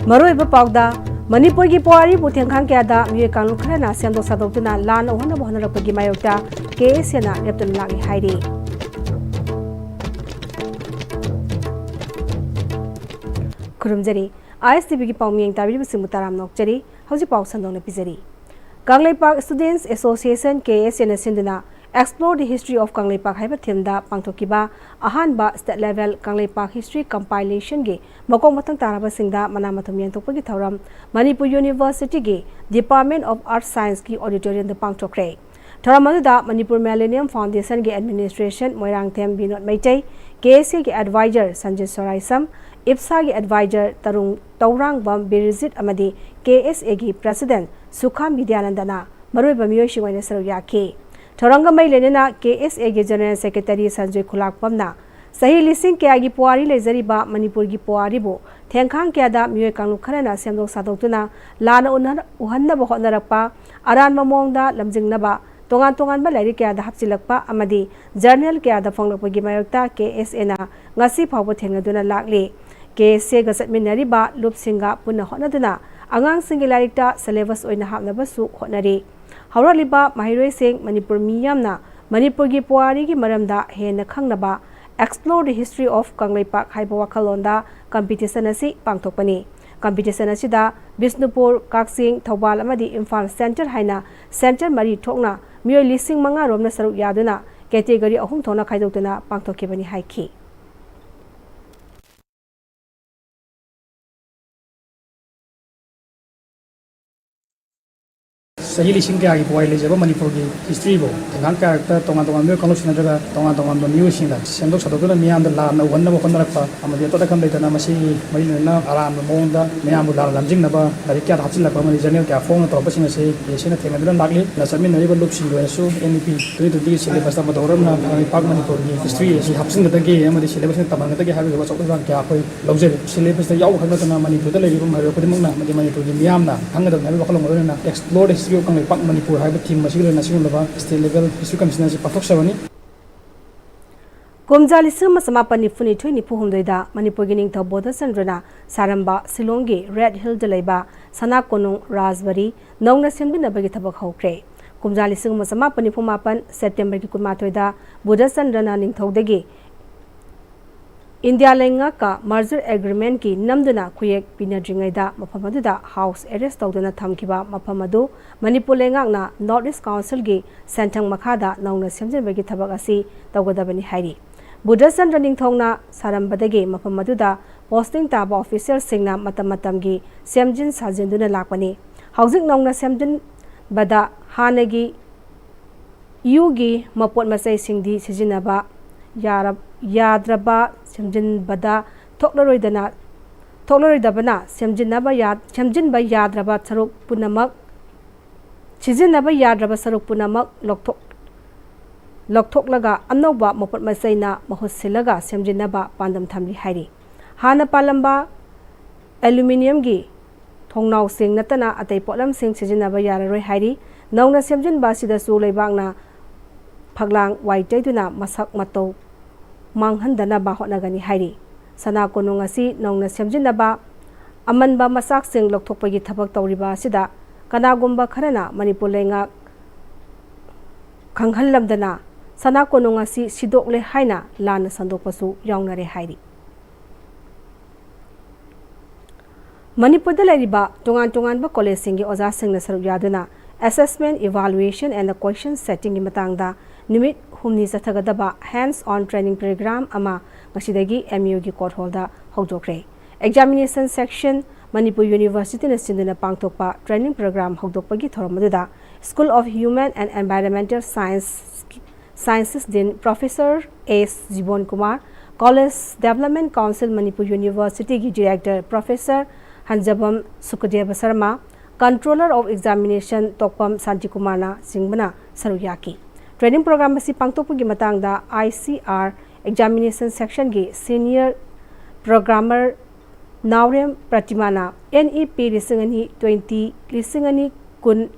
Maroi Bapauda, Manipur ki Puari Butangkang Kada, Mukan Kana, Sendo Sadotuna, Lan, Ohana Pagi Mayota, Kesena, Neptun Lagi Heidi. Kurumjari, ISTV ki Pauming Tabi Simutaram Nokjari, Hausi Pausan on the Pizari. Kanglei Park Students Association KSN Sinduna. Explore the history of Kanglei Park haiba themda pangthokiba ahanba state level Kanglei Park history compilation ge makong matang taraba singda manamathum yantokpagi thoram Manipur University ge Department of Arts Science ki auditorium da pangthokre thoramada Manipur Millennium Foundation ge administration Moirang Them Binod Maitai KSA ge advisor Sanjay Soraisam IPSA ge advisor Tarung Taurang Bam Birizit amadi KSA ge president Sukham Vidyanandana maroi bamiyo shiwaina saruyake Thorangamai Lenina KSA ge General Secretary Sanjay Khulakpamna Sahi Lising Kya gi Puari Lezariba Manipur gi Puari bo Thengkhang Kya da Myoy Kanglu Kharana Semdok Sadokuna Lana Uhanna bo Hotnarakpa Aran Mamongda Lamjingnaba Tongan ba Lairi Kya da Hapsilakpa Amadi Journal Kya da Fonglakpagi Mayokta KSA na Ngasi Phawbo Thengaduna Lakli KSA ga Satminariba Lupsinga Punna Hotnaduna Angang Singi Larikta Syllabus Oina Hapnabasu Hotnari Hauraliba Mahiroi Singh Manipur Miyamna Manipur gi Puari gi maramda hena khangnaba explore the history of Kanglei Park haiba wakhalonda competition asi pangthokpani competition asida Bisnupur Kaksing Thobal amadi Imphal Center haina center mari thokna mioi lising manga romna saruk yaduna category ahum thona khaidokna pangthokibani haiki Sahi lising kaya ki Puari lejaba Manipur ki history bo tengkang character tongan myo kanglo sinajaga tongan ba myo sinda sendok sadokuna miyam da la na wanna bo kondarakpa amadi to da kam leitana masi marina aran monda miyam la lamjing na ba dari kya hapsin la mani journal kya phone to basing se yesina thengaduna lakli na samin nari ba lupsing do so NEP 2020 syllabus ta madoram na Park Manipur ki history si hapsin da ge amadi syllabus ta bang ta ge habi ba chokda kya khoi lojel syllabus ta yaw khana na Manipur da lebi ma ro kodimong na Manipur ki miyam na hangada na ba khalong na explore history Kanglei Park Manipur haiba theme masigla national laba state level history commission si pathok sabani Komjali sema samapani funi thoi ni phuhumdoida Manipur gining tho Bodha Sandrana Saramba Silongi Red Hill delaiba Sana Konung Rajbari Nongna Sembina bagi thabak hokre Komjali sema samapani phumapan September ki kumathoida Bodha Sandrana ningthodagi India lenga ka merger agreement ki namduna khuyek pinadringaida maphamaduda house arrest tawduna thamkiba maphamadu Manipur lenga na North-East Council gi sentang makhada nauna semjenbagi thabak asi tawgadabani hairi Buddha Sandra ningthongna sarambadagi mapamaduda posting taba official singna matam gi semjin sajenduna lakpani housing nauna semjin bada hanagi yugi mapot masai singdi sijinaba yadraba semjin bada thokloridabana semjin ba yadraba saruk punamak chijinaba yadraba saruk punamak lokthok annoba mapot masaina mahusilaga semjinaba pandam thamli hairi hana palamba aluminium gi thongnau sing natana atai potlam sing chijinaba yararoi hairi nauna semjin ba sida su leibangna phaglang waitaiduna masak mato manghandana ba hotnagani hairi sana konung asi nongna semjinaba amanba masak sing lokthokpagi thabak tawriba sida kanagumba kharana Manipur lenga khanghallamdana sana konung asi sidokle haina lana sandokpasu yawnare hairi Manipur da lariba tongan ba college singi oja singna saruk yaduna assessment evaluation and the question setting gi matangda numit humni sathagadaba hands on training program ama ngasidagi MU gi court holda hojokre examination section Manipur University na sinduna pangthokpa training program hodokpagi thoramaduda School of Human and Environmental Sciences din Professor S Jibon Kumar College Development Council Manipur University gi director Professor Hanjabam Sukadeva Sharma Controller of Examination Tokpam Santi Kumarna Singbana Saruyaki Training program basi pangtokpagi matangda ICR examination section gi senior programmer Naurem Pratimana NEP lisingani 20 lisingani kun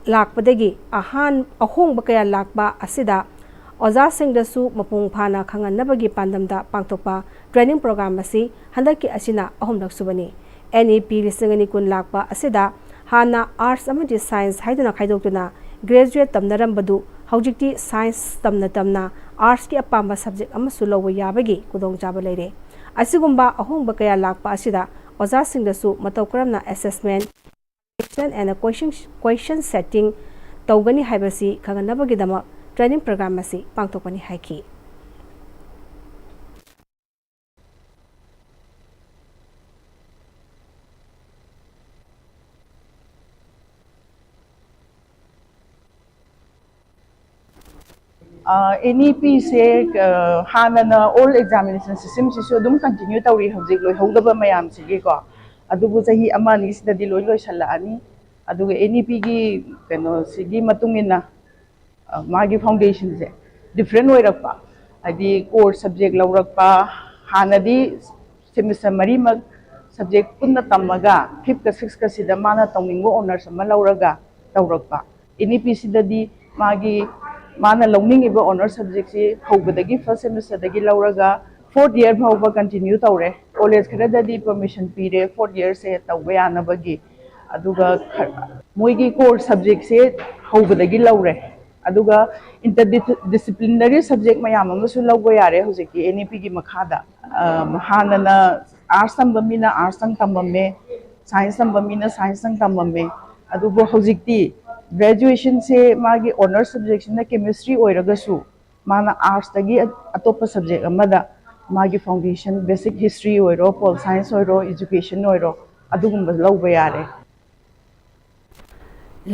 lakpadagi ahong bakaya lakba asida oja singdasu mapung phana khangan nabagi pandamda pangtokpa training program basi handaki asina ahomdak subani NEP lisingani kun lakpa asida hana arts amadi science haiduna khaidokuna graduate tamnarambadu haujikti science tamna arts ki apamba subject amasu lawwa yabagi kudong jaba leire asigumba ahongba kaya lakpa asida oza singdasu matau karamna assessment and a question setting tawgani haibasi khaganabagi dama training program asi pangtokpani haiki NEP se hanana all examination system si so dum continue tawri hojik loi hodaba mayam sigi ko adubu sahi amani sida di loi sala ani aduga NEP gi keno sigi matungina magi foundation se different way rakpa adi core subject laurakpa hanadi semester mari mag subject punna tamaga 5th ka 6th ka sida mana tawningo honors ma lauraga tawrakpa NEP sida di magi mana learning iba honor subject si hobadagi first semester dagi lauraga 4th year bhauba continue tawre college khara dadi permission pire 4th year se tawbe anabagi aduga moigi core subject se hobadagi laure aduga interdisciplinary subject mayam amasu lawba yare hojiki NEP gi makhada hanana arts tambamina arts tambamme science tambamina science tambamme adugo hojikti graduation se magi honor subject na chemistry oiragasu mana arts tagi atopa subject amada magi foundation basic history oiro pol science oiro education oiro adugumba lawba yare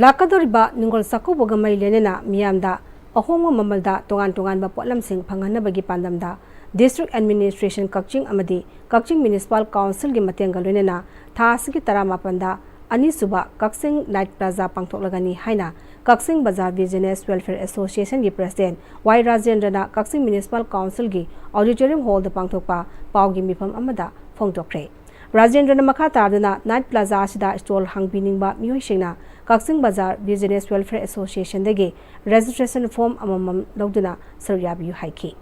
lakadoriba ningol sakuboga mailenena miyamda ahongo mamalda tongan ba potlam sing phanganabagi pandamda district administration Kakching amadi Kakching municipal council gi matenga loinena thasigi taramapanda Anisuba Kakching Night Plaza pangthoklagani haina Kakching Bazar Business Welfare Association gi president Y Rajendrana Kakching Municipal Council gi auditorium hall da pangthokpa pawgi mifam amada phongtokre Rajendrana makha tarduna Night Plaza sida stall hangbiningba mioisingna Kakching Bazar Business Welfare Association dagi registration form amamam lawduna saryabiyu haiki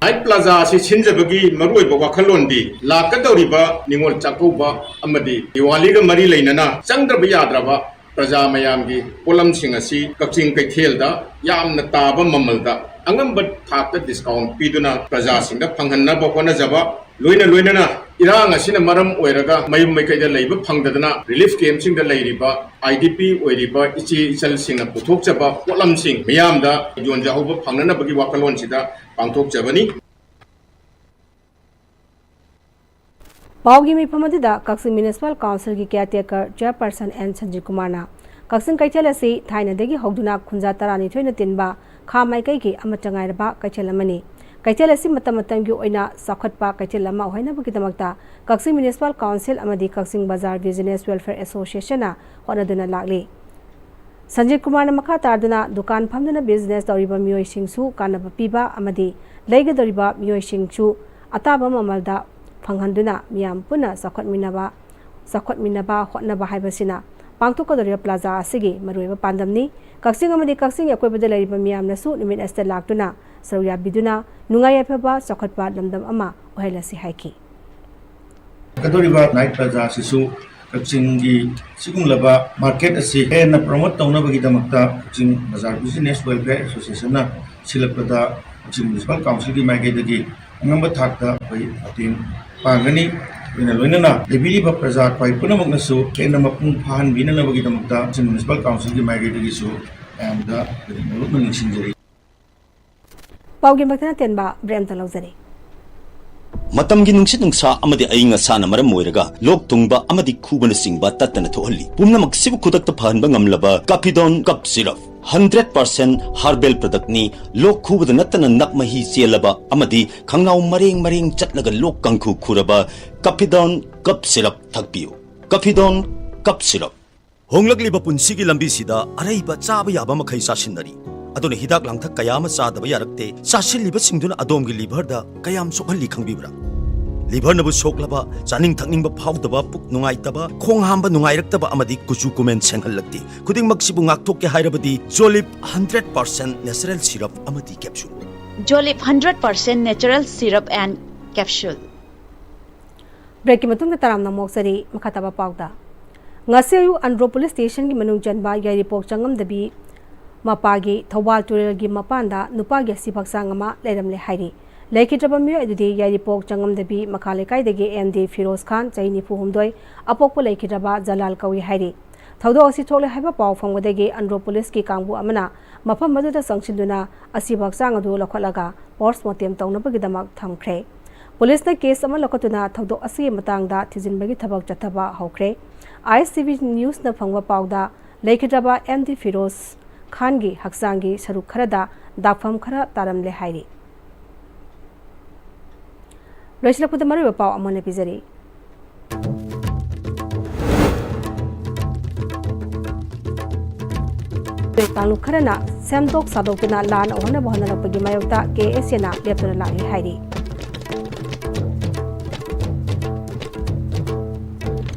Night Plaza si Chinjabagi Marui Bawakalondi, La Kadoriba, Ningol Chakuba, Amadi, Diwali Mari Lainana, Chandra Biadraba, Praja Mayamgi, Polam Singasi, Kakching Kakelda, Yam Nataba Mamalda, Angambat Taka discount, Piduna, Praja Singa, Pangana Bakwana Java, Luina, Irang Asina Maram Oeraga, Mayum Makeda Labor Pangdana, Relief Camp Sing the Ladiba, IDP Oeriba, Ichi Sel Singa, Putok Java, Polam Sing, Mayamda, Yon Jahova, Pangana Bagi Wakalon Sida, Pangtok Javani. Paugi Mipamadida, Kakching Municipal Council gi caretaker Chairperson N. Sanjay Kumarna, Kakching Kaichalasi, Thaina Degi Hogduna Kunjatarani Twina Tinba, Khamai Kaiki, Amatangairaba, Kaichalamani, Kaichalasi Matamatangi Oina, Sakatpa, Kaichalama, Hoina Bukitamata, Kakching Municipal Council, Amadi Kakching Bazar Business Welfare Association, Honaduna Lagli. Sanjay Kumarna Makha Tarduna, Dukan Pamduna Business Doriba Mioy Singsu, Kanaba Piba, Amadi, Lega Doriba Mioy Singsu, Ataba Mamalda, Panghanduna, Miam Puna, Sakot Minaba, Hotnaba Haibasina, Pangtokodoria Plaza, Sigi, Marueva Pandamni, Kakching Amadi Kakching Yakwebadela Miam Nasu, Nimin Esther Lactuna, Saruya Biduna, Nungaya Peba, Sakotpa, Lamdam Ama, Ohelasi Haiki. Kadoriba Night Plaza Sisu, Kakching Sigumlaba, Market Asi, and a promote Tonabagitamakta, Kakching Bazar Business Welfare Association, Silapata, Kakching Municipal Council, Magadi, number Takta, Atin. Pagani in a Lunana, the Biliba Praza, Paipunamuk Nasu, Kenamapun Pan, Vinanabagitamakta, Municipal Council, Magadi, and the Sinjari. Paugi Makana Tenba, Brenta Lozari. Matamgi nungsit nungsa amadi ayinga sana maram moiraga lok tungba amadi kubana singba tatana thohali pumna maksibu kudakta phanba ngamlaba Kapidon cup syrup 100% herbal product ni lok khubada natana nakmahi selaba amadi khangnau mareng chatlaga lok kangkhu khuraba Kapidon cup syrup thakpiu Kapidon cup syrup honglakliba punsigi lambi sida araiba chaba yaba makhai sasinari aduna hidak langthak kayama sadaba yarakte sasilliba singduna adomgi liver da kayam sokhalli khangbibra liver nabu soklaba chaning thakningba phawdaba puk nungaitaba khong hamba nungairaktaba amadi kuchu kumen senghallakti khuding maksibu ngakthok ke hairabadi Jolip 100% natural syrup amadi capsule Jolip 100% natural syrup and capsule break की मतुंग ताराम नमोक सरी मखाताबा पाउदा ngasiyu andro police station gi manung janba yairipok changam dabi mapagi thawal turel gi mapanda nupa gi sibak sangama leram le hairi lekhitraba mi adudi yairipok changam dabi makhale kai degi md firoz khan chaini fu humdoi apokpo lekhitraba jalal kawi hairi thawdo asi thole haiba paw phangwadegi andro police ki kangbu amana mafam maduda sangchinduna asibak sang adu lokhalaga postmortem tawnabagi damak thamkhre police na case ama lokatuna thawdo asi matangda thijinbagi thabak chathaba hokre ISTV news na phangwa pawda lekhitraba MD Firoz Khan gi haksangi saruk kharada dakpham khara taram le hairi loislapud maru paw amone pizari talu kharana semdok sadokuna lan ohna bahana lapagi mayokta KS na leptona lari hairi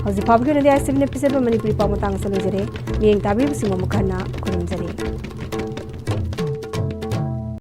Hauzi Pablo Nadia 7 episode Manipuri Pamatang Salujere, Ying Tabi Simon Mukana, Kurumzari.